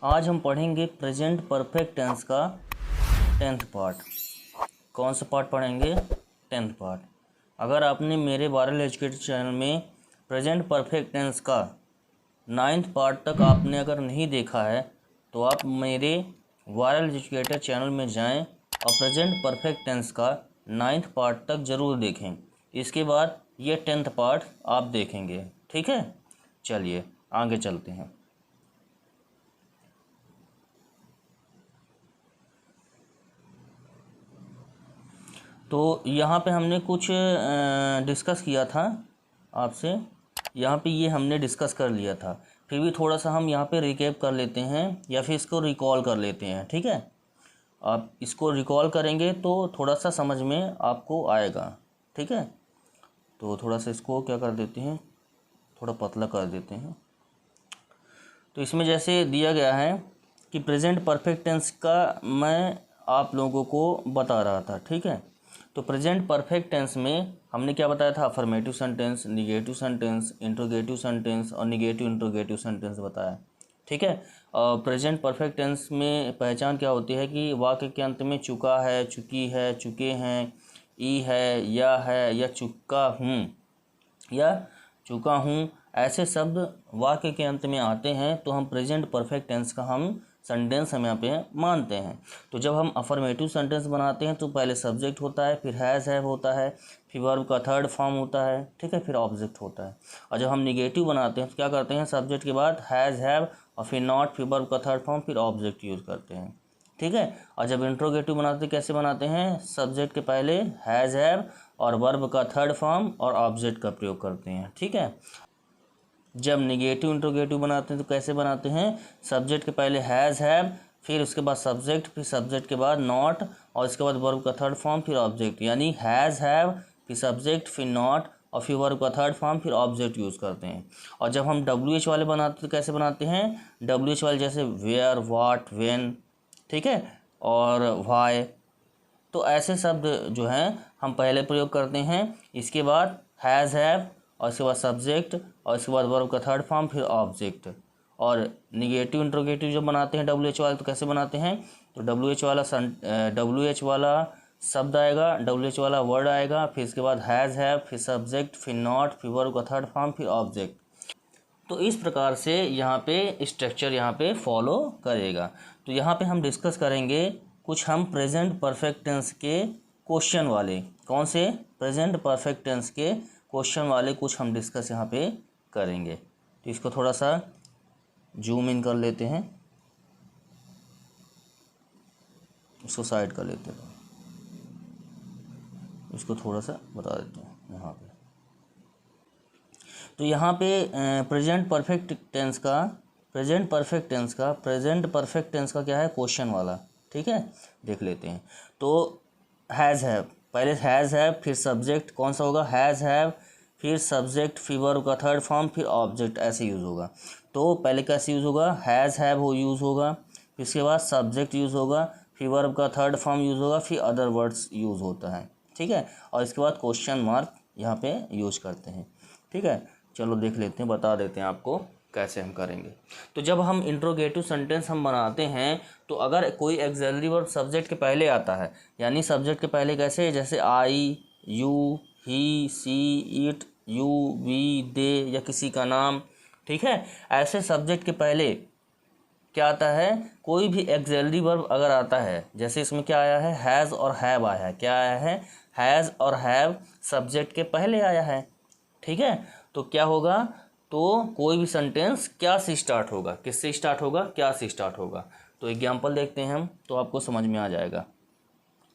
आज हम पढ़ेंगे प्रेजेंट परफेक्ट टेंस का 10th पार्ट। कौन सा पार्ट पढ़ेंगे? 10th part. अगर आपने मेरे वायरल एजुकेटर चैनल में प्रेजेंट परफेक्ट टेंस का 9th पार्ट तक आपने अगर नहीं देखा है तो आप मेरे वायरल एजुकेटर चैनल में जाएं और प्रेजेंट परफेक्ट टेंस का 9th पार्ट तक ज़रूर देखें। इसके बाद ये 10th पार्ट आप देखेंगे, ठीक है। चलिए आगे चलते हैं। तो यहाँ पे हमने कुछ डिस्कस किया था आपसे, यहाँ पे ये हमने डिस्कस कर लिया था। फिर भी थोड़ा सा हम यहाँ पे रिकैप कर लेते हैं या फिर इसको रिकॉल कर लेते हैं, ठीक है। आप इसको रिकॉल करेंगे तो थोड़ा सा समझ में आपको आएगा, ठीक है। तो थोड़ा सा इसको क्या कर देते हैं, थोड़ा पतला कर देते हैं। तो इसमें जैसे दिया गया है कि प्रेजेंट परफेक्ट टेंस का मैं आप लोगों को बता रहा था, ठीक है। तो प्रेजेंट परफेक्ट टेंस में हमने क्या बताया था? Affirmative sentence, negative sentence, interrogative sentence और निगेटिव इंट्रोगेटिव सेंटेंस बताया, ठीक है। प्रेजेंट परफेक्ट टेंस में पहचान क्या होती है कि वाक्य के अंत में चुका है, चुकी है, चुके हैं, ई है या चुका हूँ या चुका हूँ, ऐसे शब्द वाक्य के अंत में आते हैं तो हम प्रेजेंट परफेक्ट टेंस का हम सेंटेंस हम यहाँ पे मानते हैं। तो जब हम अफर्मेटिव सेंटेंस बनाते हैं तो पहले सब्जेक्ट होता है, फिर हैव होता है, फिर वर्ब का थर्ड फॉर्म होता है, ठीक है, फिर ऑब्जेक्ट होता है। और जब हम निगेटिव बनाते हैं तो क्या करते हैं? सब्जेक्ट के बाद हैव और फिर नॉट, फिर वर्ब का थर्ड फॉर्म, फिर ऑब्जेक्ट यूज़ करते हैं, ठीक है। और जब इंट्रोगेटिव बनाते कैसे बनाते हैं? सब्जेक्ट के पहले हैव और वर्ब का थर्ड फॉर्म और ऑब्जेक्ट का प्रयोग करते हैं, ठीक है। जब निगेटिव इंट्रोगेटिव बनाते हैं तो कैसे बनाते हैं? सब्जेक्ट के पहले हैव, फिर उसके बाद सब्जेक्ट, फिर सब्जेक्ट के बाद नॉट और इसके बाद वर्ब का थर्ड फॉर्म, फिर ऑब्जेक्ट। यानी हैव फिर सब्जेक्ट, फिर नॉट और फिर वर्ब का थर्ड फॉर्म, फिर ऑब्जेक्ट यूज़ करते हैं। और जब हम WH वाले बनाते हैं तो कैसे बनाते हैं? WH वाले जैसे वेयर, वाट, व्हेन, ठीक है, और व्हाई। तो ऐसे शब्द जो हैं हम पहले प्रयोग करते हैं, इसके बाद हैव और इसके बाद सब्जेक्ट और इसके बाद वर्ब का थर्ड फॉर्म, फिर ऑब्जेक्ट। और निगेटिव इंट्रोगेटिव जब बनाते हैं WH वाले तो कैसे बनाते हैं? तो WH वाला शब्द आएगा, WH वाला वर्ड आएगा, फिर इसके बाद हैव, फिर सब्जेक्ट, फिर नॉट, फिर वर्ब का थर्ड फॉर्म, फिर ऑब्जेक्ट। तो इस प्रकार से यहाँ पे स्ट्रक्चर यहाँ पे फॉलो करेगा। तो यहाँ पे हम डिस्कस करेंगे कुछ हम प्रेजेंट परफेक्ट टेंस के क्वेश्चन वाले, कौन से? प्रेजेंट परफेक्ट टेंस के क्वेश्चन वाले कुछ हम डिस्कस यहाँ पे करेंगे। तो इसको थोड़ा सा जूम इन कर लेते हैं, इसको साइड कर लेते हैं, इसको थोड़ा सा बता देते हैं यहाँ पे। तो यहाँ पे प्रेजेंट परफेक्ट टेंस का क्या है? क्वेश्चन वाला, ठीक है, देख लेते हैं। तो हैव, पहले हैव, फिर सब्जेक्ट कौन सा होगा? हैव, फिर सब्जेक्ट, फिर वर्ब का थर्ड फॉर्म, फिर ऑब्जेक्ट, ऐसे यूज़ होगा। तो पहले कैसे यूज़ होगा? हैव हो यूज़ होगा, फिर इसके बाद सब्जेक्ट यूज़ होगा, फिर वर्ब का थर्ड फॉर्म यूज़ होगा, फिर अदर वर्ड्स यूज़ होता है, ठीक है। और इसके बाद क्वेश्चन मार्क यहाँ पे यूज करते हैं, ठीक है। चलो देख लेते हैं, बता देते हैं आपको कैसे हम करेंगे। तो जब हम इंट्रोगेटिव सेंटेंस हम बनाते हैं तो अगर कोई एक्सिलरी वर्ब सब्जेक्ट के पहले आता है, यानी सब्जेक्ट के पहले कैसे? जैसे I, you, he, she, it, you, we, they या किसी का नाम, ठीक है, ऐसे सब्जेक्ट के पहले क्या आता है? कोई भी एक्सिलरी वर्ब अगर आता है, जैसे इसमें क्या आया है? हैज़ और हैव आया है। क्या आया है? हैज़ और हैव सब्जेक्ट के पहले आया है, ठीक है। तो क्या होगा? तो कोई भी सेंटेंस क्या से स्टार्ट होगा? किससे स्टार्ट होगा? क्या से स्टार्ट होगा? तो एग्जाम्पल देखते हैं हम, तो आपको समझ में आ जाएगा।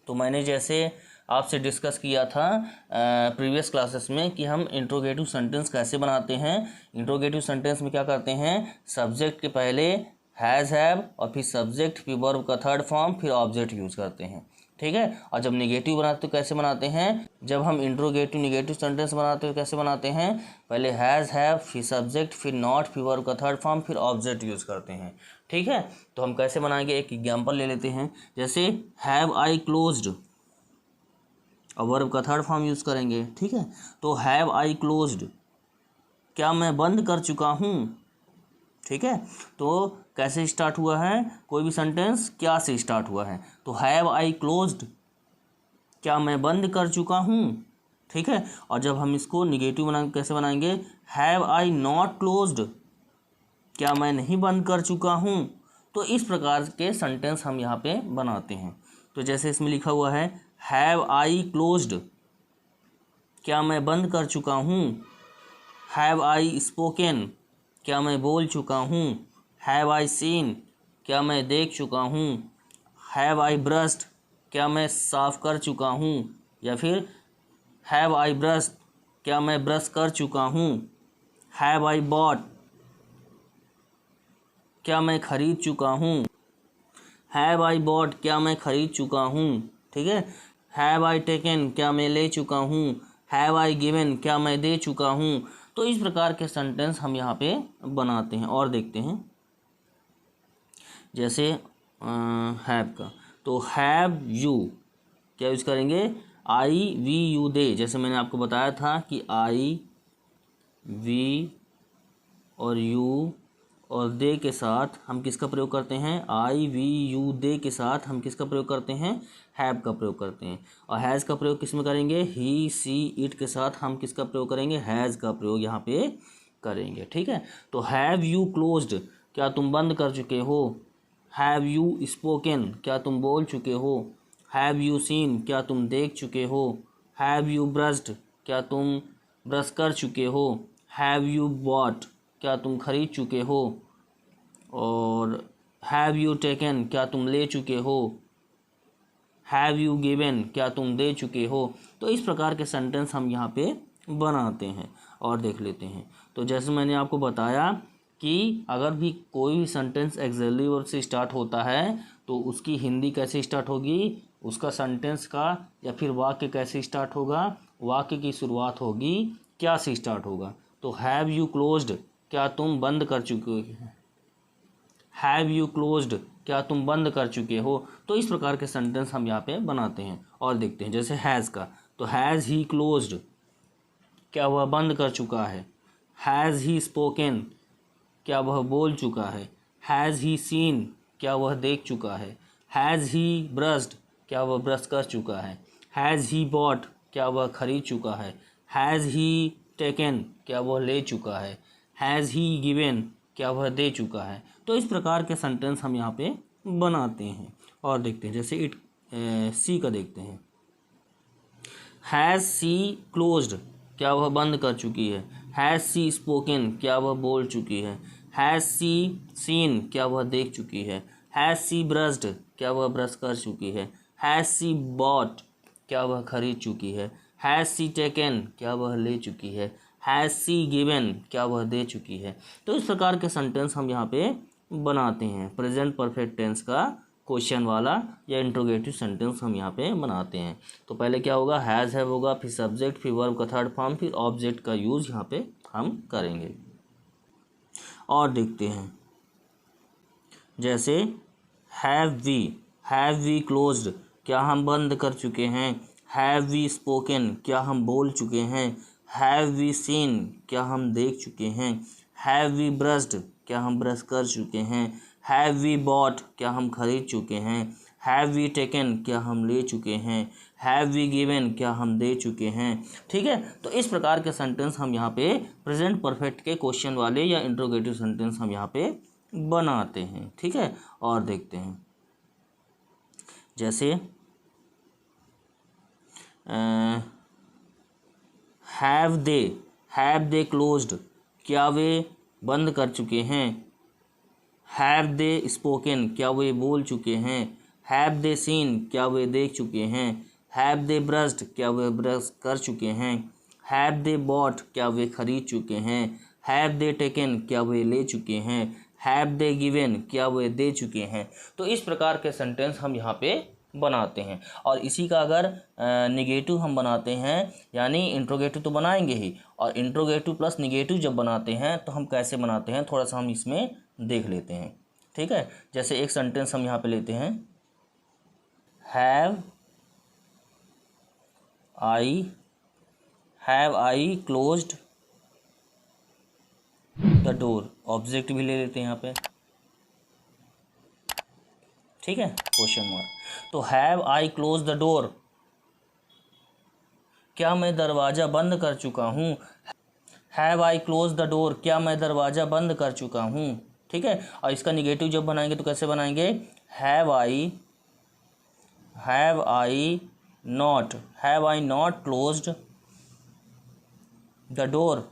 तो मैंने जैसे आपसे डिस्कस किया था प्रीवियस क्लासेस में कि हम इंट्रोगेटिव सेंटेंस कैसे बनाते हैं। इंट्रोगेटिव सेंटेंस में क्या करते हैं? सब्जेक्ट के पहले हैव और फिर सब्जेक्ट, फिर वर्ब का थर्ड फॉर्म, फिर ऑब्जेक्ट यूज़ करते हैं, ठीक है। और जब निगेटिव बनाते तो कैसे बनाते हैं? जब हम इंट्रोगेटिव निगेटिव सेंटेंस बनाते हैं तो कैसे बनाते हैं? पहले हैव, फिर सब्जेक्ट, फिर नॉट, फिर वर्ब का थर्ड फॉर्म, फिर ऑब्जेक्ट यूज़ करते हैं, ठीक है। तो हम कैसे बनाएंगे? एक एग्जाम्पल ले लेते हैं, जैसे हैव आई क्लोज्ड और वर्ब का थर्ड फॉर्म यूज़ करेंगे, ठीक है। तो हैव आई क्लोज्ड, क्या मैं बंद कर चुका हूँ? ठीक है, तो कैसे स्टार्ट हुआ है, कोई भी सेंटेंस क्या से स्टार्ट हुआ है, तो हैव आई क्लोज्ड, क्या मैं बंद कर चुका हूँ, ठीक है। और जब हम इसको निगेटिव कैसे बनाएंगे, हैव आई नॉट क्लोज्ड, क्या मैं नहीं बंद कर चुका हूँ। तो इस प्रकार के सेंटेंस हम यहाँ पे बनाते हैं। तो जैसे इसमें लिखा हुआ है हैव आई क्लोज्ड, क्या मैं बंद कर चुका हूँ। हैव आई स्पोकन, क्या मैं बोल चुका हूँ। हैव आई सीन, क्या मैं देख चुका हूँ। हैव आई ब्रश्ड, क्या मैं साफ कर चुका हूँ। या फिर हैव आई ब्रश्ड, क्या मैं ब्रश कर चुका हूँ। हैव आई बॉट, क्या मैं खरीद चुका हूँ। हैव आई बॉट, क्या मैं खरीद चुका हूँ, ठीक है। हैव आई टेकन, क्या मैं ले चुका हूँ। हैव आई गिवन, क्या मैं दे चुका हूँ। तो इस प्रकार के सेंटेंस हम यहाँ पे बनाते हैं। और देखते हैं जैसे हैव का, तो हैव यू क्या यूज़ करेंगे, आई वी यू दे। जैसे मैंने आपको बताया था कि आई वी और यू और दे के साथ हम किसका प्रयोग करते हैं, आई वी यू दे के साथ हम किसका प्रयोग करते हैं, हैव का प्रयोग करते हैं। और हैज़ का प्रयोग किस में करेंगे, ही सी इट के साथ हम किसका प्रयोग करेंगे, हैज़ का प्रयोग यहाँ पे करेंगे, ठीक है। तो हैव यू क्लोज्ड, क्या तुम बंद कर चुके हो। हैव यू स्पोकन, क्या तुम बोल चुके हो। हैव यू सीन, क्या तुम देख चुके हो। हैव यू ब्रश्ड, क्या तुम ब्रश कर चुके हो। हैव यू बॉट, क्या तुम खरीद चुके हो। और हैव यू टेकन, क्या तुम ले चुके हो। हैव यू गिवन, क्या तुम दे चुके हो। तो इस प्रकार के सेंटेंस हम यहाँ पे बनाते हैं। और देख लेते हैं, तो जैसे मैंने आपको बताया कि अगर भी कोई भी सेंटेंस एक्सिलरी वर्ब से स्टार्ट होता है तो उसकी हिंदी कैसे स्टार्ट होगी, उसका सेंटेंस का या फिर वाक्य कैसे स्टार्ट होगा, वाक्य की शुरुआत होगी क्या से स्टार्ट होगा। तो हैव यू क्लोज्ड, क्या तुम बंद कर चुके हो। हैव यू क्लोज्ड, क्या तुम बंद कर चुके हो। तो इस प्रकार के सेंटेंस हम यहाँ पे बनाते हैं। और देखते हैं जैसे हैज़ का, तो हैज़ ही क्लोज्ड, क्या वह बंद कर चुका है। हैज़ ही स्पोकन, क्या वह बोल चुका है। हैज़ ही सीन, क्या वह देख चुका है। हैज़ ही ब्रश्ड, क्या वह ब्रश कर चुका है। हैज़ ही बॉट, क्या वह खरीद चुका है। हैज़ ही टेकन, क्या वह ले चुका है। हैज़ ही गिवन, क्या वह दे चुका है। तो इस प्रकार के सेंटेंस हम यहाँ पे बनाते हैं। और देखते हैं जैसे सी का देखते हैं, हैज़ सी क्लोज्ड, क्या वह बंद कर चुकी है। हैज़ सी स्पोकन, क्या वह बोल चुकी है। हैज़ सी सीन, क्या वह देख चुकी है। हैज़ सी ब्रश्ड, क्या वह ब्रश कर चुकी है। हैज़ सी बॉट, क्या वह खरीद चुकी है। हैज़ सी टेकन, क्या वह ले चुकी है। हैज़ सी गिवन, क्या वह दे चुकी है। तो इस प्रकार के सेंटेंस हम यहाँ पे बनाते हैं। प्रेजेंट परफेक्ट टेंस का क्वेश्चन वाला या इंट्रोगेटिव सेंटेंस हम यहाँ पे बनाते हैं। तो पहले क्या होगा, हैज़ हैव होगा, फिर सब्जेक्ट, फिर वर्ब का थर्ड फॉर्म, फिर ऑब्जेक्ट का यूज़ यहाँ पे हम करेंगे। और देखते हैं जैसे हैव वी क्लोज्ड, क्या हम बंद कर चुके हैं। हैव वी स्पोकन, क्या हम बोल चुके हैं। हैव वी सीन, क्या हम देख चुके हैं। हैव वी ब्रश्ड, क्या हम ब्रश कर चुके हैं। हैव वी बॉट, क्या हम खरीद चुके हैं। हैव वी टेकन, क्या हम ले चुके हैं। हैव वी गिवन, क्या हम दे चुके हैं। ठीक है, तो इस प्रकार के सेंटेंस हम यहाँ पे प्रेजेंट परफेक्ट के क्वेश्चन वाले या इंट्रोगेटिव सेंटेंस हम यहाँ पे बनाते हैं। ठीक है, और देखते हैं जैसे हैव दे क्लोज्ड, क्या वे बंद कर चुके हैं। हैव दे स्पोकन, क्या वे बोल चुके हैं। हैव दे सीन, क्या वे देख चुके हैं। हैव दे ब्रश्ड, क्या वे ब्रश कर चुके हैं। हैव दे बॉट, क्या वे खरीद चुके हैं। हैव दे टेकन, क्या वे ले चुके हैं। हैव दे गिवन, क्या वे दे चुके हैं। तो इस प्रकार के सेंटेंस हम यहाँ पे बनाते हैं। और इसी का अगर निगेटिव हम बनाते हैं, यानी इंट्रोगेटिव तो बनाएंगे ही, और इंट्रोगेटिव प्लस निगेटिव जब बनाते हैं तो हम कैसे बनाते हैं, थोड़ा सा हम इसमें देख लेते हैं। ठीक है, जैसे एक सेंटेंस हम यहाँ पे लेते हैं, have I closed the door, object भी ले लेते हैं यहाँ पे, ठीक है, क्वेश्चन मार्क। तो have I close the door, क्या मैं दरवाज़ा बंद कर चुका हूँ। Have I close the door, क्या मैं दरवाज़ा बंद कर चुका हूँ, ठीक है। और इसका निगेटिव जब बनाएंगे तो कैसे बनाएंगे, have I not, have I not closed the door,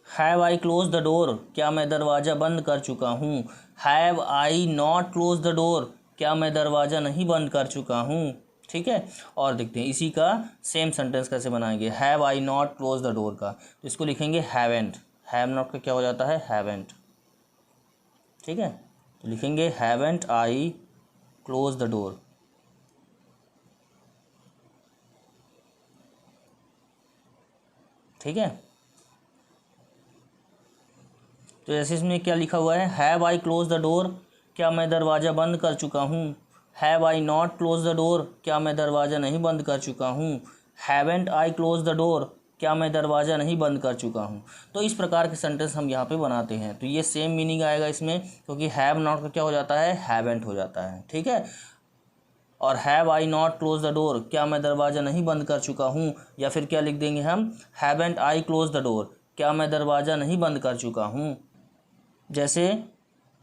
have I close the door, क्या मैं दरवाज़ा बंद कर चुका हूँ। Have I not close the door, क्या मैं दरवाज़ा नहीं बंद कर चुका हूँ, ठीक है। और देखते हैं इसी का सेम सेंटेंस कैसे बनाएंगे, have I not close the door का, तो इसको लिखेंगे हैवेंट, हैव नॉट का क्या हो जाता है, हैवेंट, ठीक है। तो लिखेंगे haven't I close the door, ठीक है। तो जैसे इसमें क्या लिखा हुआ है, have I close the door, क्या मैं दरवाज़ा बंद कर चुका हूँ। Have I not close the door, क्या मैं दरवाज़ा नहीं बंद कर चुका हूँ। Haven't I close the door, क्या मैं दरवाज़ा नहीं बंद कर चुका हूँ। तो इस प्रकार के सेंटेंस हम यहाँ पे बनाते हैं। तो ये सेम मीनिंग आएगा इसमें, क्योंकि हैव नॉट का क्या हो जाता है, हैवेंट हो जाता है, ठीक है। और have I not close the door, क्या मैं दरवाज़ा नहीं बंद कर चुका हूँ, या फिर क्या लिख देंगे हम, haven't I close the door, क्या मैं दरवाज़ा नहीं बंद कर चुका हूँ। जैसे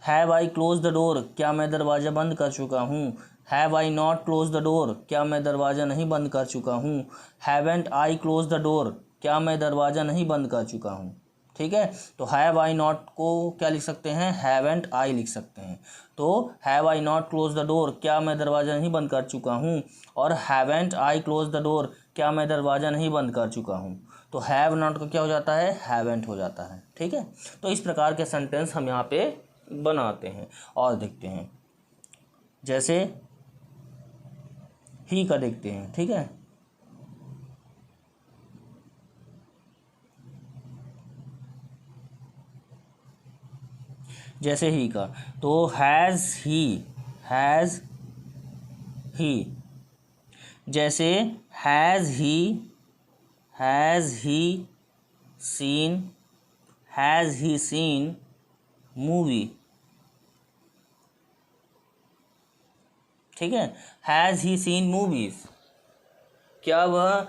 have I close the door, क्या मैं दरवाज़ा बंद कर चुका हूँ। Have I not close the door, क्या मैं दरवाज़ा नहीं बंद कर चुका हूँ। Haven't I close the door, क्या मैं दरवाज़ा नहीं बंद कर चुका हूँ, ठीक है। तो हैव आई नॉट को क्या लिख सकते हैं, हैवेंट आई लिख सकते हैं। तो have I not close the door, क्या मैं दरवाज़ा नहीं बंद कर चुका हूँ, और haven't I close the door, क्या मैं दरवाज़ा नहीं बंद कर चुका हूँ। तो हैव नॉट का क्या हो जाता है, हैवेंट हो जाता है, ठीक है। तो इस प्रकार के सेंटेंस हम यहाँ पे बनाते हैं। और देखते हैं जैसे ही का देखते हैं, ठीक है। जैसे ही का, तो हैज़ ही, जैसे हैज़ ही सीन मूवी, ठीक है। हैज़ ही सीन मूवीज़, क्या वह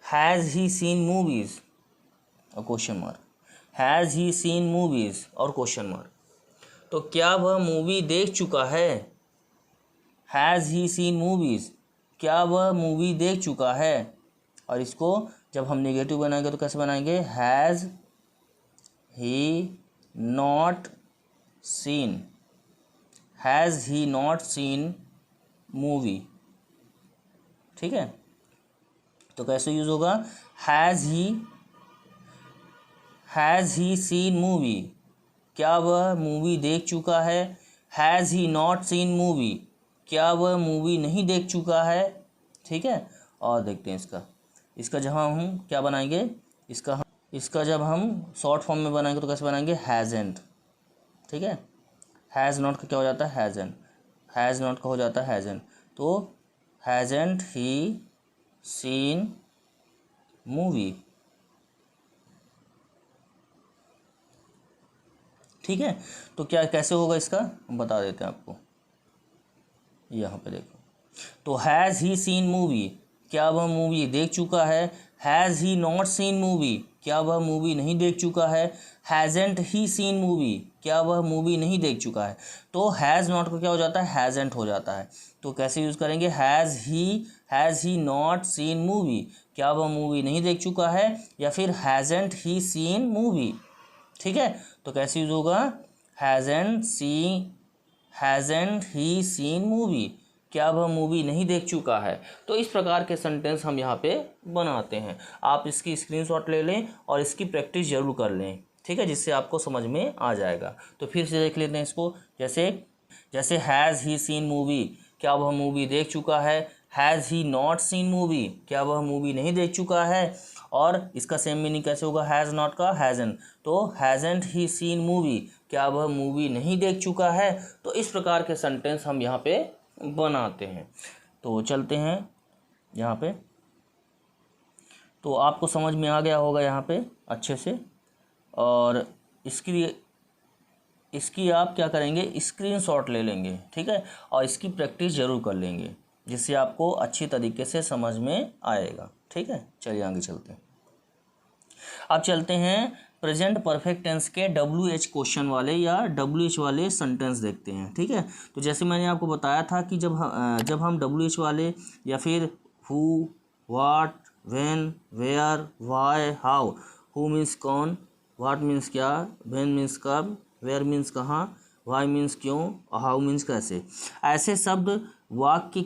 हैज़ ही सीन मूवीज़ और question mark, has he seen movies और क्वेश्चन मार्क। तो क्या वह मूवी देख चुका है, हैज़ ही सीन मूवीज़, क्या वह मूवी देख चुका है। और इसको जब हम नेगेटिव बनाएंगे तो कैसे बनाएंगे, has he not seen, has he not seen movie, ठीक है। तो कैसे यूज़ होगा, हैज़ ही सीन मूवी, क्या वह मूवी देख चुका है। Has he not seen movie, क्या वह मूवी नहीं देख चुका है, ठीक है। और देखते हैं इसका जब हम क्या बनाएंगे, इसका जब हम शॉर्ट फॉर्म में बनाएंगे तो कैसे बनाएंगे, हैज़ेंट, ठीक है। हैज़ नॉट का क्या हो जाता है, हैज़ेंट, हैज़ नॉट का हो जाता है हैज़ेंट। तो हैज़ेंट ही सीन मूवी, ठीक है। तो क्या कैसे होगा इसका हम बता देते हैं आपको, यहाँ पे देखो। तो हैज़ ही सीन मूवी, क्या वह मूवी देख चुका है। Has he not seen movie, क्या वह मूवी नहीं देख चुका है। हैज़ेंट ही सीन मूवी, क्या वह मूवी नहीं देख चुका है। तो हैज़ नॉट का क्या हो जाता है, हैज़ेंट हो जाता है। तो कैसे यूज़ करेंगे, has he not seen movie, क्या वह मूवी नहीं देख चुका है, या फिर हैज़ेंट ही सीन मूवी, ठीक है। तो कैसे यूज़ होगा, हैज़ेंट ही सीन मूवी, क्या वह मूवी नहीं देख चुका है। तो इस प्रकार के सेंटेंस हम यहाँ पे बनाते हैं। आप इसकी स्क्रीनशॉट ले लें और इसकी प्रैक्टिस जरूर कर लें, ठीक है, जिससे आपको समझ में आ जाएगा। तो फिर से देख लेते हैं इसको, जैसे हैज़ ही सीन मूवी, क्या वह मूवी देख चुका है। Has he not seen movie, क्या वह मूवी नहीं देख चुका है। और इसका सेम मीनिंग कैसे होगा, हैज़ नॉट का हैज़ेंट, तो हैज़ेंट ही सीन मूवी, क्या वह मूवी नहीं देख चुका है। तो इस प्रकार के सेंटेंस हम यहाँ पे बनाते हैं। तो चलते हैं यहाँ पे, तो आपको समझ में आ गया होगा यहाँ पे अच्छे से। और इसकी आप क्या करेंगे, स्क्रीनशॉट ले लेंगे, ठीक है, और इसकी प्रैक्टिस ज़रूर कर लेंगे, जिससे आपको अच्छी तरीके से समझ में आएगा, ठीक है। चलिए आगे चलते हैं। अब चलते हैं प्रेजेंट परफेक्ट टेंस के WH क्वेश्चन वाले या WH वाले सेंटेंस देखते हैं, ठीक है। तो जैसे मैंने आपको बताया था कि जब हम WH वाले या फिर who, what, when, where, why, how, who means कौन, व्हाट मीन्स क्या, व्हेन मीन्स कब, वेयर मीन्स कहाँ, व्हाई मीन्स क्यों, हाउ मीन्स कैसे, ऐसे शब्द वाक्य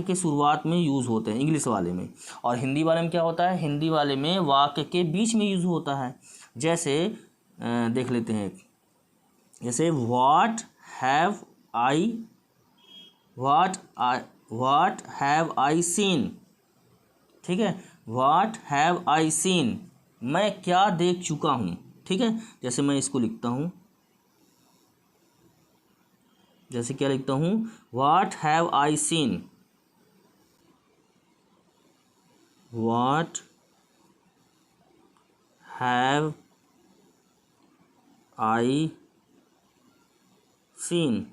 के शुरुआत में यूज़ होते हैं इंग्लिश वाले में। और हिंदी वाले में क्या होता है, हिंदी वाले में वाक्य के बीच में यूज़ होता है। जैसे देख लेते हैं, जैसे व्हाट हैव आई सीन, ठीक है, व्हाट हैव आई सीन, मैं क्या देख चुका हूँ, ठीक है। जैसे मैं इसको लिखता हूँ, जैसे क्या लिखता हूँ, what have I seen, what have I seen,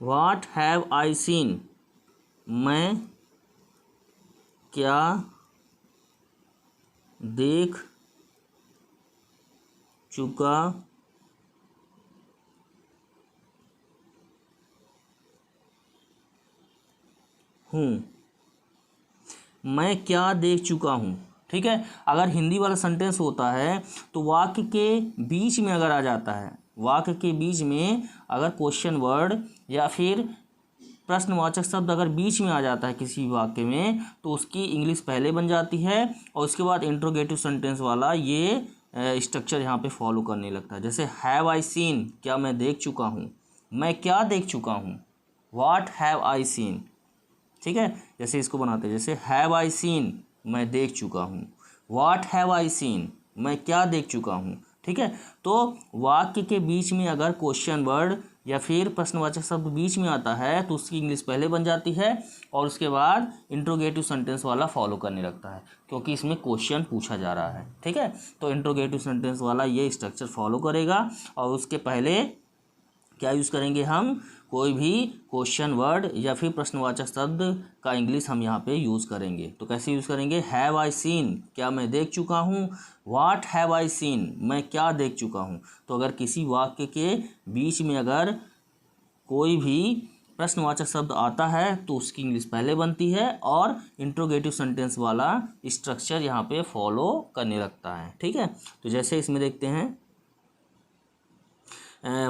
what have I seen, मैं क्या देख चुका हूँ, मैं क्या देख चुका हूँ, ठीक है। अगर हिंदी वाला सेंटेंस होता है तो वाक्य के बीच में अगर आ जाता है, वाक्य के बीच में अगर क्वेश्चन वर्ड या फिर प्रश्नवाचक शब्द अगर बीच में आ जाता है किसी वाक्य में, तो उसकी इंग्लिश पहले बन जाती है और उसके बाद इंट्रोगेटिव सेंटेंस वाला ये स्ट्रक्चर यहाँ पे फॉलो करने लगता है। जैसे हैव आई सीन, क्या मैं देख चुका हूँ, मैं क्या देख चुका हूँ, व्हाट हैव आई सीन, ठीक है। जैसे इसको बनाते हैं, जैसे हैव आई सीन, मैं देख चुका हूँ, व्हाट हैव आई सीन, मैं क्या देख चुका हूँ, ठीक है। तो वाक्य के बीच में अगर क्वेश्चन वर्ड या फिर प्रश्नवाचक शब्द बीच में आता है तो उसकी इंग्लिश पहले बन जाती है और उसके बाद इंट्रोगेटिव सेंटेंस वाला फॉलो करने लगता है, क्योंकि इसमें क्वेश्चन पूछा जा रहा है, ठीक है। तो इंट्रोगेटिव सेंटेंस वाला ये स्ट्रक्चर फॉलो करेगा और उसके पहले क्या यूज़ करेंगे, हम कोई भी क्वेश्चन वर्ड या फिर प्रश्नवाचक शब्द का इंग्लिश हम यहाँ पे यूज़ करेंगे। तो कैसे यूज़ करेंगे, हैव आई सीन, क्या मैं देख चुका हूँ, व्हाट हैव आई सीन, मैं क्या देख चुका हूँ। तो अगर किसी वाक्य के बीच में अगर कोई भी प्रश्नवाचक शब्द आता है तो उसकी इंग्लिश पहले बनती है और इंट्रोगेटिव सेंटेंस वाला स्ट्रक्चर यहाँ पे फॉलो करने लगता है, ठीक है। तो जैसे इसमें देखते हैं,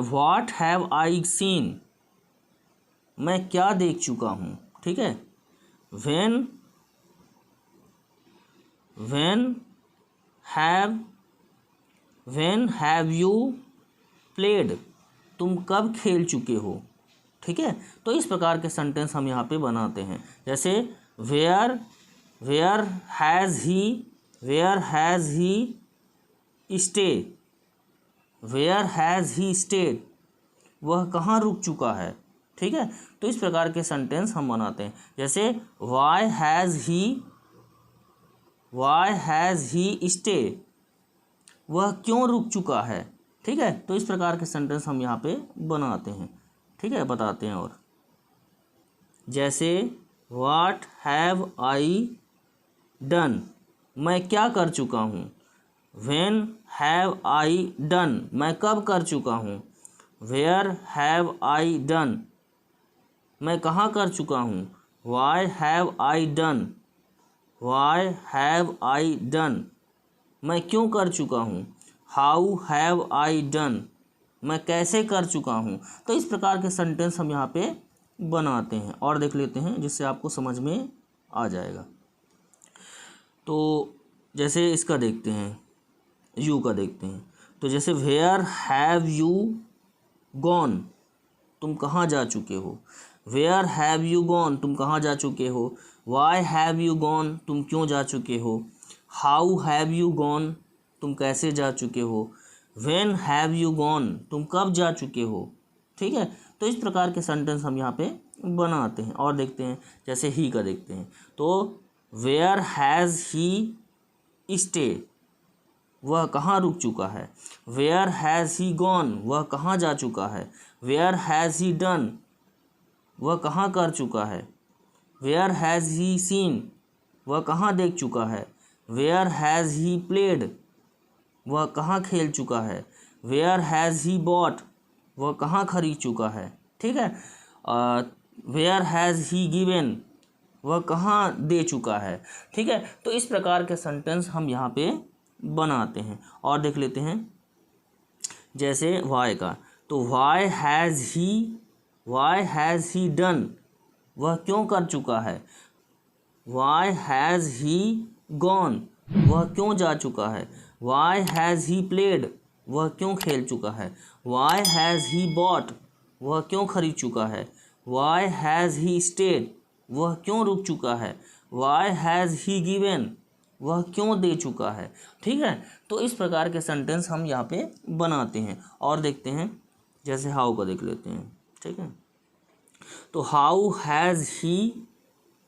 व्हाट हैव आई सीन, मैं क्या देख चुका हूँ, ठीक है। व्हेन हैव यू प्लेड, तुम कब खेल चुके हो, ठीक है। तो इस प्रकार के सेंटेंस हम यहाँ पे बनाते हैं। जैसे where has he stay, where has he stayed, वह कहाँ रुक चुका है, ठीक है। तो इस प्रकार के सेंटेंस हम बनाते हैं। जैसे वाई हैज़ ही स्टे, वह क्यों रुक चुका है, ठीक है। तो इस प्रकार के सेंटेंस हम यहाँ पे बनाते हैं, ठीक है, बताते हैं। और जैसे व्हाट हैव आई डन, मैं क्या कर चुका हूँ, व्हेन हैव आई डन, मैं कब कर चुका हूँ, वेयर हैव आई डन, मैं कहाँ कर चुका हूँ, वाई हैव आई डन, मैं क्यों कर चुका हूँ, हाउ हैव आई डन, मैं कैसे कर चुका हूँ। तो इस प्रकार के सेंटेंस हम यहाँ पे बनाते हैं और देख लेते हैं जिससे आपको समझ में आ जाएगा। तो जैसे इसका देखते हैं, यू का देखते हैं। तो जैसे वेयर हैव यू गॉन, तुम कहाँ जा चुके हो, वेयर हैव यू गॉन, तुम कहाँ जा चुके हो, वाई हैव यू गॉन, तुम क्यों जा चुके हो, हाउ हैव यू गॉन, तुम कैसे जा चुके हो, व्हेन हैव यू गॉन, तुम कब जा चुके हो, ठीक है। तो इस प्रकार के सेंटेंस हम यहाँ पे बनाते हैं। और देखते हैं जैसे ही का देखते हैं, तो वेयर हैज़ ही स्टे, वह कहाँ रुक चुका है। वेयर हैज़ ही गॉन, वह कहाँ जा चुका है। वेयर हैज़ ही डन, वह कहाँ कर चुका है। वेयर हैज़ ही सीन, वह कहाँ देख चुका है। वेयर हैज़ ही प्लेड, वह कहाँ खेल चुका है। वेयर हैज़ ही बॉट, वह कहाँ खरीद चुका है। ठीक है। वेयर हैज़ ही गिवन, वह कहाँ दे चुका है। ठीक है। तो इस प्रकार के सेंटेंस हम यहाँ पे बनाते हैं। और देख लेते हैं जैसे वाई का, तो वाई हैज़ ही डन, वह क्यों कर चुका है। वाई हैज़ ही गॉन, वह क्यों जा चुका है। वाई हैज़ ही प्लेड, वह क्यों खेल चुका है। वाई हैज़ ही बॉट, वह क्यों खरीद चुका है। वाई हैज़ ही स्टेड, वह क्यों रुक चुका है। वाई हैज़ ही गिवन, वह क्यों दे चुका है। ठीक है। तो इस प्रकार के सेंटेंस हम यहाँ पे बनाते हैं। और देखते हैं जैसे हाउ का देख लेते हैं। ठीक है। तो हाउ हैज़ ही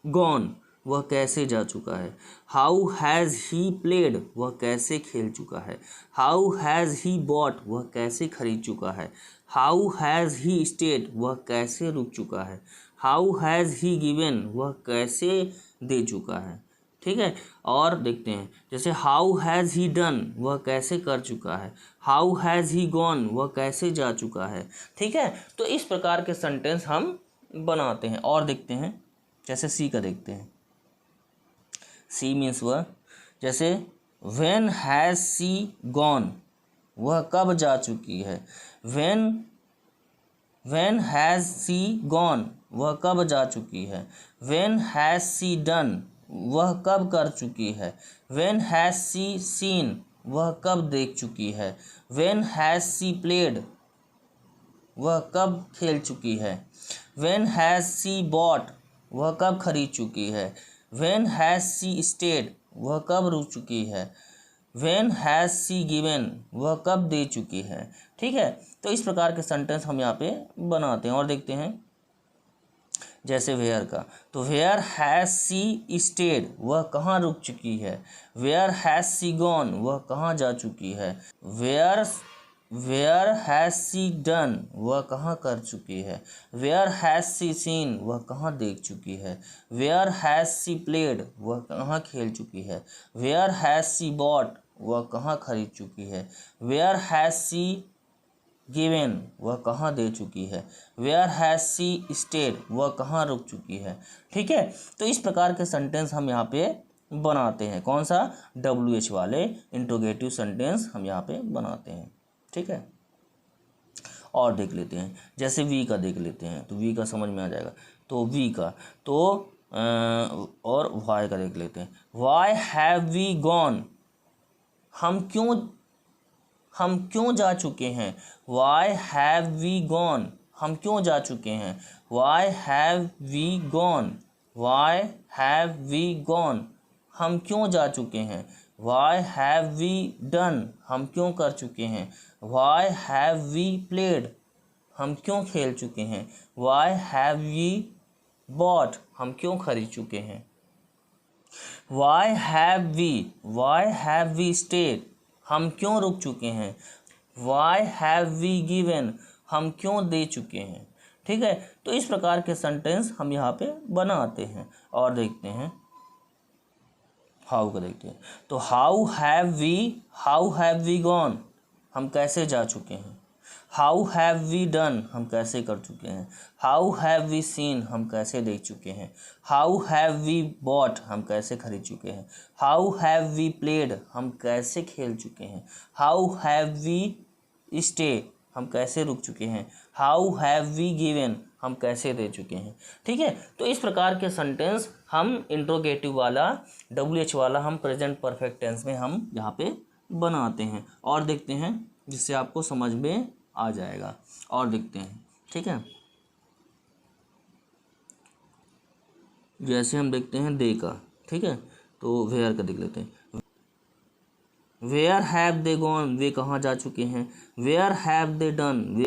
गॉन, वह कैसे जा चुका है। हाउ हैज़ ही प्लेड, वह कैसे खेल चुका है। हाउ हैज़ ही बॉट, वह कैसे खरीद चुका है। हाउ हैज़ ही स्टेड, वह कैसे रुक चुका है। हाउ हैज़ ही गिवन, वह कैसे दे चुका है। ठीक है। और देखते हैं जैसे हाउ हैज़ ही डन, वह कैसे कर चुका है। हाउ हैज़ ही गॉन, वह कैसे जा चुका है। ठीक है। तो इस प्रकार के सेंटेंस हम बनाते हैं। और देखते हैं जैसे सी का देखते हैं। सी मीन्स वह, जैसे व्हेन हैज़ सी गॉन, वह कब जा चुकी है। व्हेन हैज़ सी गॉन, वह कब जा चुकी है। व्हेन हैज़ सी डन, वह कब कर चुकी है। व्हेन हैज़ सी सीन, वह कब देख चुकी है। व्हेन हैज़ सी प्लेड, वह कब खेल चुकी है। व्हेन हैज़ सी बॉट, वह कब खरीद चुकी है। व्हेन हैज़ सी स्टेड, वह कब रुक चुकी है। व्हेन हैज़ सी गिवन, वह कब दे चुकी है। ठीक है। तो इस प्रकार के सेंटेंस हम यहाँ पे बनाते हैं। और देखते हैं जैसे वेयर का, तो वेयर हैज़ सी स्टेड, वह कहाँ रुक चुकी है। वेयर हैज़ सी गॉन, वह कहाँ जा चुकी है। वेयर हैज़ सी डन, वह कहाँ कर चुकी है। वेयर हैज़ सी सीन, वह कहाँ देख चुकी है। वेयर हैज़ सी प्लेड, वह कहाँ खेल चुकी है। वेयर हैज़ सी बॉट, वह कहाँ खरीद चुकी है। वेयर हैज़ सी गिवन, वह कहाँ दे चुकी है। वेयर हैज़ सी स्टेड, वह कहाँ रुक चुकी है। ठीक है। तो इस प्रकार के सेंटेंस हम यहाँ पे बनाते हैं। कौन सा, WH वाले इंट्रोगेटिव सेंटेंस हम यहाँ पे बनाते हैं। ठीक है। और देख लेते हैं जैसे वी का देख लेते हैं, तो वी का समझ में आ जाएगा। तो वी का, तो और वाई का देख लेते हैं। वाई हैव वी गॉन, हम क्यों जा चुके हैं। वाई हैव वी गॉन, हम क्यों जा चुके हैं। Why have we gone, why have we gone, हम क्यों जा चुके हैं। वाई हैव वी डन, हम क्यों कर चुके हैं। वाई हैव वी प्लेड, हम क्यों खेल चुके हैं। वाई हैव वी बॉट, हम क्यों खरीद चुके हैं। वाई हैव वी स्टेड, हम क्यों रुक चुके हैं। वाई हैव वी गिवन, हम क्यों दे चुके हैं। ठीक है। तो इस प्रकार के सेंटेंस हम यहाँ पे बनाते हैं। और देखते हैं हाउ का देखते हैं, तो हाउ हैव वी गॉन, हम कैसे जा चुके हैं। हाउ हैव वी डन, हम कैसे कर चुके हैं। हाउ हैव वी सीन, हम कैसे देख चुके हैं। हाउ हैव वी बॉट, हम कैसे खरीद चुके हैं। हाउ हैव वी प्लेड, हम कैसे खेल चुके हैं। हाउ हैव वी स्टे, हम कैसे रुक चुके हैं। हाउ हैव वी गिवन, हम कैसे दे चुके हैं। ठीक है। तो इस प्रकार के सेंटेंस हम इंट्रोगेटिव वाला, WH वाला, हम प्रेजेंट परफेक्ट टेंस में हम यहाँ पे बनाते हैं। और देखते हैं जिससे आपको समझ में आ जाएगा। और देखते हैं। ठीक है। जैसे हम देखते हैं दे का। ठीक है। तो वेयर का देख लेते हैं। वेयर हैव दे गॉन, वे कहाँ जा चुके हैं। Where have they done,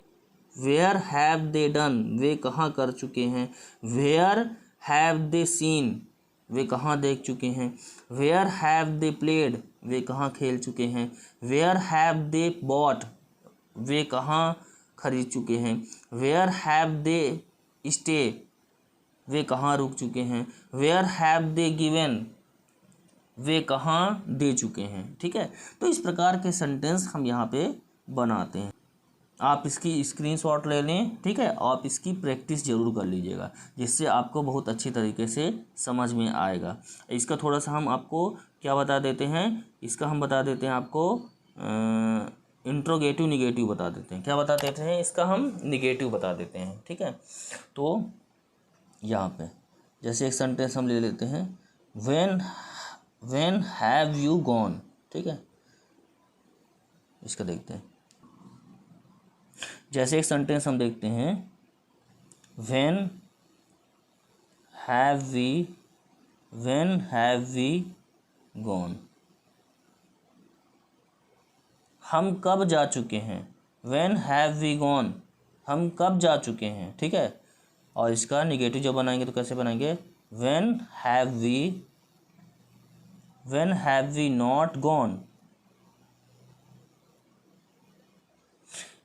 where have they done, वे कहाँ कर चुके हैं। वेयर हैव दे सीन, वे कहाँ देख चुके हैं। वेयर हैव दे प्लेड, वे कहाँ खेल चुके हैं। वेयर हैव दे बॉट, वे कहाँ खरीद चुके हैं। वेयर हैव दे स्टे, वे कहाँ रुक चुके हैं। वेयर हैव दे गिवन, वे कहाँ दे चुके हैं। ठीक है, तो इस प्रकार के सेंटेंस हम यहाँ पे बनाते हैं। आप इसकी स्क्रीनशॉट ले लें, ठीक है, आप इसकी प्रैक्टिस ज़रूर कर लीजिएगा, जिससे आपको बहुत अच्छी तरीके से समझ में आएगा। इसका थोड़ा सा हम आपको क्या बता देते हैं, इसका हम बता देते हैं आपको इंट्रोगेटिव निगेटिव बता देते हैं। क्या बता देते हैं, इसका हम निगेटिव बता देते हैं। ठीक है, तो यहाँ पे जैसे एक सेंटेंस हम ले लेते हैं, व्हेन हैव यू गॉन। ठीक है, इसका देखते हैं। जैसे एक सेंटेंस हम देखते हैं, व्हेन हैव वी गॉन, हम कब जा चुके हैं। व्हेन हैव वी गॉन, हम कब जा चुके हैं। ठीक है, और इसका निगेटिव जब बनाएंगे तो कैसे बनाएंगे, when have we not gone.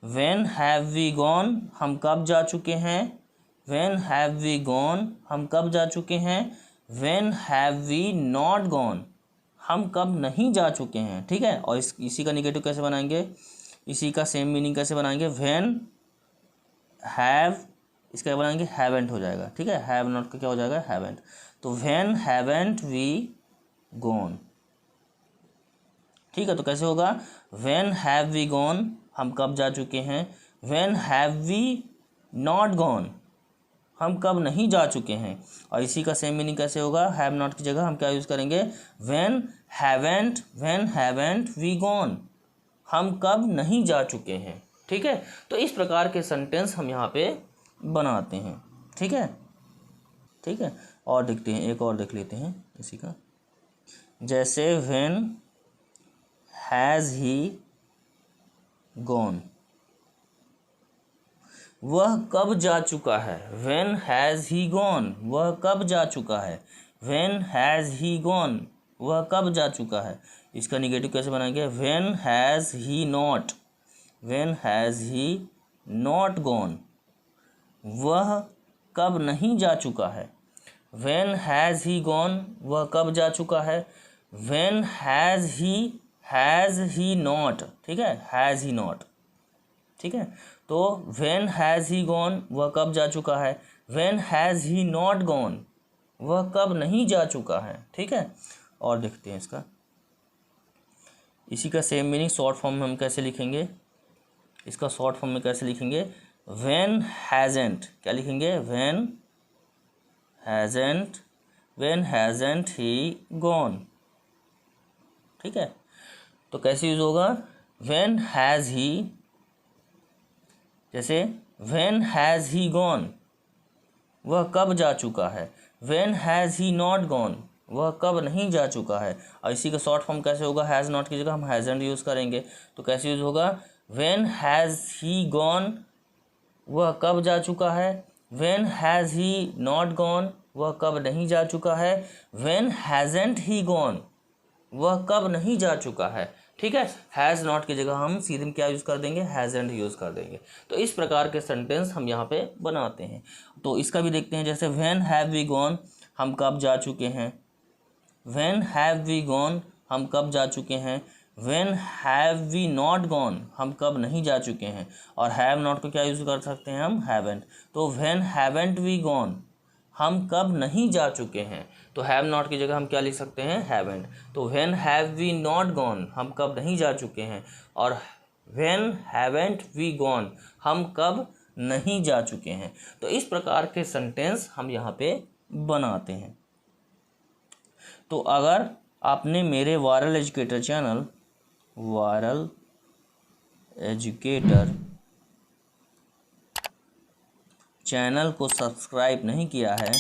When have we gone, हम कब जा चुके हैं। व्हेन हैव वी गॉन, हम कब जा चुके हैं। When have we not gone, हम कब नहीं जा चुके हैं। ठीक है, और इसी का निगेटिव कैसे बनाएंगे, इसी का सेम मीनिंग कैसे बनाएंगे, व्हेन हैव, इसका क्या बनाएंगे, हैवेंट हो जाएगा। ठीक है, हैव नॉट का क्या हो जाएगा, हैवेंट। तो व्हेन हैवेंट वी गॉन। ठीक है, तो कैसे होगा, व्हेन हैव वी गॉन, हम कब जा चुके हैं। When have we not gone, हम कब नहीं जा चुके हैं। और इसी का सेम मीनिंग कैसे होगा, हैव नॉट की जगह हम क्या यूज़ करेंगे, व्हेन हैवेंट वी गॉन, हम कब नहीं जा चुके हैं। ठीक है, तो इस प्रकार के सेंटेंस हम यहाँ पे बनाते हैं। ठीक है, ठीक है, और देखते हैं, एक और देख लेते हैं इसी का। जैसे व्हेन हैज़ ही गॉन, वह कब जा चुका है। व्हेन हैज़ ही गॉन, वह कब जा चुका है। व्हेन हैज़ ही गॉन, वह कब जा चुका है। इसका निगेटिव कैसे बनाएंगे, when has he not, when has he not gone, वह कब नहीं जा चुका है। व्हेन हैज़ ही गॉन, वह कब जा चुका है। व्हेन हैज़ ही नॉट, ठीक है, हैज़ ही नॉट। ठीक है, तो व्हेन हैज़ ही गॉन, वह कब जा चुका है। When has he not gone, वह कब नहीं जा चुका है। ठीक है, और देखते हैं इसका, इसी का सेम मीनिंग शॉर्ट फॉर्म में हम कैसे लिखेंगे, इसका शॉर्ट फॉर्म में कैसे लिखेंगे, व्हेन हैज़ेंट, क्या लिखेंगे, व्हेन हैज़ेंट ही गॉन। ठीक है, तो कैसे यूज़ होगा, व्हेन हैज़ ही, जैसे व्हेन हैज़ ही गॉन, वह कब जा चुका है। When has he not gone, वह कब नहीं जा चुका है। और इसी का शॉर्ट फॉर्म कैसे होगा, हैज़ नॉट की जगह हम हैज़ेंट यूज़ करेंगे, तो कैसे यूज़ होगा, व्हेन हैज़ ही गॉन, वह कब जा चुका है। When has he not gone, वह कब नहीं जा चुका है। व्हेन हैज़ेंट ही गॉन, वह कब नहीं जा चुका है। ठीक है, हैज़ नॉट की जगह हम सीधे क्या यूज़ कर देंगे, हैज़ेंट यूज़ कर देंगे। तो इस प्रकार के सेंटेंस हम यहाँ पे बनाते हैं। तो इसका भी देखते हैं, जैसे व्हेन हैव वी गॉन, हम कब जा चुके हैं। व्हेन हैव वी गॉन, हम कब जा चुके हैं। When have we not gone, हम कब नहीं जा चुके हैं। और हैव नॉट को क्या यूज़ कर सकते हैं हम, हैवेंट। तो व्हेन हैवेंट वी गॉन, हम कब नहीं जा चुके हैं। तो हैव नॉट की जगह हम क्या लिख सकते हैं, हैवेंट। तो when have we not gone, हम कब नहीं जा चुके हैं। और व्हेन हैवेंट वी गॉन, हम कब नहीं जा चुके हैं। तो इस प्रकार के सेंटेंस हम यहाँ पे बनाते हैं। तो अगर आपने मेरे वायरल एजुकेटर चैनल को सब्सक्राइब नहीं किया है,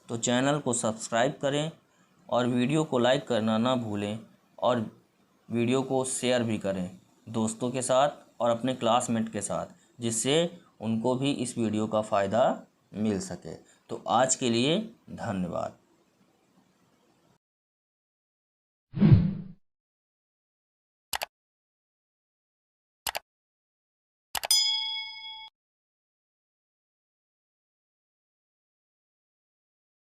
तो चैनल को सब्सक्राइब करें और वीडियो को लाइक करना ना भूलें और वीडियो को शेयर भी करें। दोस्तों के साथ और अपने क्लासमेट के साथ, जिससे उनको भी इस वीडियो का फ़ायदा मिल सके। तो आज के लिए धन्यवाद।